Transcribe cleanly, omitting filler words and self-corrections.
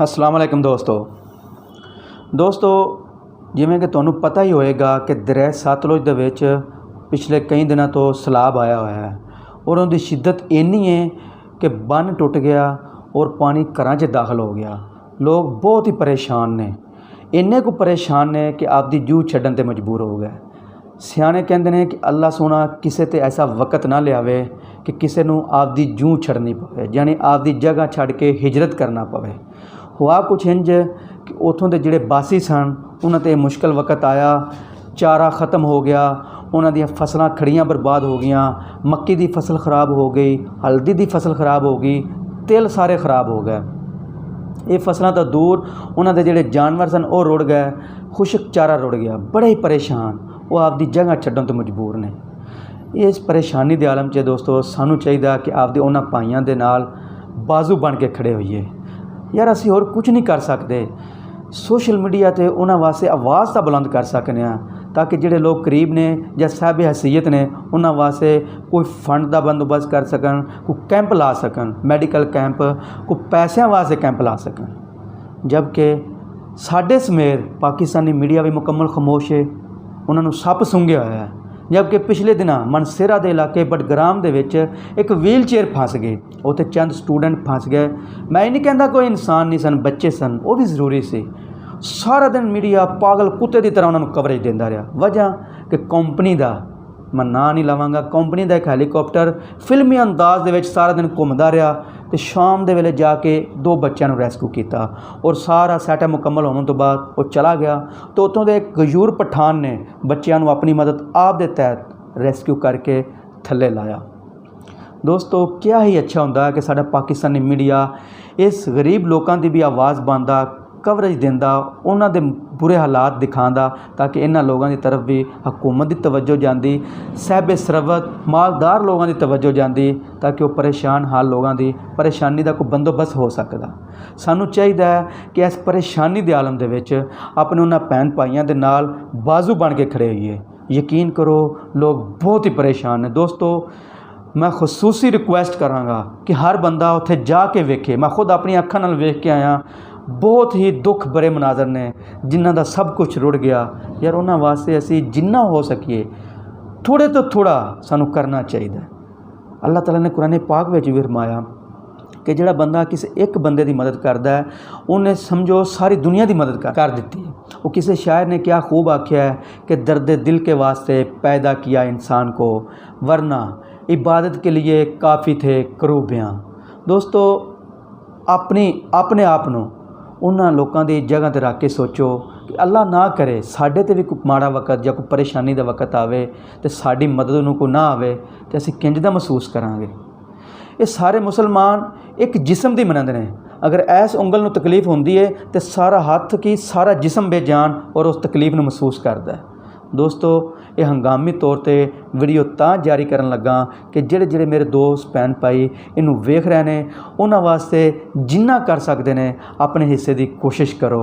अस्सलाम वालेकुम दोस्तों जिवें कि तुहानूं पता ही होएगा कि दरिया सतलुज दे विच पिछले कई दिनों तो सैलाब आया हुआ है और उनकी शिद्दत इन्नी है कि बन टुट गया और पानी घरां 'च दाखिल हो गया। लोग बहुत ही परेशान ने, इन्ने को परेशान ने कि आपदी जूह छड्डण ते मजबूर हो गए। सियाणे कहंदे ने कि अल्लाह सोना किसी ते ऐसा वक्त ना लियावे कि किसी नूं आपदी जूह छड्डनी पवे, यानी आपदी जगह छड्ड के हिजरत करना पवे। हुआ कुछ इंज कि उतों के जिहड़े बासी सन उन्हां ते मुश्किल वक्त आया, चारा ख़त्म हो गया, उन्हां दी फसलां खड़ियां बर्बाद हो गईयां, मक्की दी फसल खराब हो गई, हल्दी दी फसल खराब हो गई, तिल सारे खराब हो गए। ये फसलां तो दूर, उन्हां दे जिहड़े जानवर सन वो रुड़ गए, खुशक चारा रुड़ गया। बड़े ही परेशान, वो आपदी जगह छड्डण तो मजबूर ने। इस परेशानी के आलम च दोस्तों सानू चाहिए कि आपदे उन्हां भाइयों के नाल बाजू बन के खड़े होइए। यार असी होर कुछ नहीं कर सकते, सोशल मीडिया ते उन्हां वास्ते आवाज़ तो बुलंद कर सकने ताकि जिहड़े लोग करीब ने या साहिब हैसियत ने उन्हां वास्ते कोई फंड का बंदोबस्त कर सकन, कोई कैंप ला सकन, मैडिकल कैंप, कोई पैसों वास्ते कैंप ला सकन। जबकि साडे समेत पाकिस्तानी मीडिया भी मुकम्मल खामोश है, उन्होंने सप सूंघिया होया है। जबकि पिछले दिन मनसेरा के इलाके बडग्राम दे विच एक व्हील चेयर फस गई, उत्थे चंद स्टूडेंट फस गए। मैं नहीं कहता कोई इंसान नहीं सन, बच्चे सन, वो भी जरूरी सी। सारा दिन मीडिया पागल कुत्ते की तरह उन्होंने कवरेज देता रहा। वजह कि कंपनी का, मैं ना नहीं लवांगा, कंपनी का एक हैलीकॉप्टर फिल्मी अंदाज दे विच सारा दिन घूमता रहा तो शाम के वेले जाके 2 बच्चों रेस्क्यू किया और सारा सैट मुकम्मल होने तो बाद वो चला गया। तो उतों के एक गजूर पठान ने बच्चों अपनी मदद आप दे तहत रेस्क्यू करके थले लाया। दोस्तों क्या ही अच्छा होंदा कि साडा पाकिस्तानी मीडिया इस गरीब लोगों की भी आवाज़ बनता, कवरेज देंदा, उन्हां दे बुरे हालात दिखांदा ताकि इन्हां लोगों की तरफ भी हुकूमत की तवज्जो जाती, साहिब सरवत मालदार लोगों की तवज्जो जाती ताकि वो परेशान हाल लोगों की परेशानी का कोई बंदोबस्त हो सकता। सानू चाहिए कि इस परेशानी के आलम दे विच अपने उन्हां भैन भाइयों के नाल बाजू बन के खड़े होइए। यकीन करो लोग बहुत ही परेशान हैं। दोस्तों मैं खसूसी रिक्वेस्ट कराँगा कि हर बंदा उत्थे जाके वेखे। मैं खुद अपनी अखां नाल वेख के आया, बहुत ही दुख भरे मनाजर ने जिन्हां दा सब कुछ रुड़ गया। यार उन्हां वास्ते असी जिन्ना हो सकिए थोड़े तो थोड़ा सानू करना चाहिए। अल्लाह ताला ने कुरान पाक में भी फरमाया कि जिहड़ा बंदा किसी एक बंदे की मदद करता है उन्हें समझो सारी दुनिया की मदद कर दी। वो किसी शायर ने क्या खूब आख्या है कि दर्द दिल के वास्ते पैदा किया इंसान को, वरना इबादत के लिए काफ़ी थे करूबियाँ। दोस्तों अपने आप नूं उन्हां लोगों की जगह ते रख के सोचो कि अल्लाह ना करे साडे ते भी कोई माड़ा वक्त या कोई परेशानी का वक्त आवे तो साडी मदद नूं कोई ना आवे तो असीं किंज दा महसूस करांगे। ये सारे मुसलमान एक जिस्म दी मनदे ने। अगर ऐस उंगल नूं तकलीफ होंदी है तो सारा हथ की सारा जिस्म बेजान और उस तकलीफ नूं महसूस करता है। दोस्तों ये हंगामी तौर पर वीडियो तां जारी करन लगा कि जिहड़े मेरे दोस्त भैन भाई इनू वेख रहे हैं उन्हां वास्ते जिन्ना कर सकते हैं अपने हिस्से की कोशिश करो।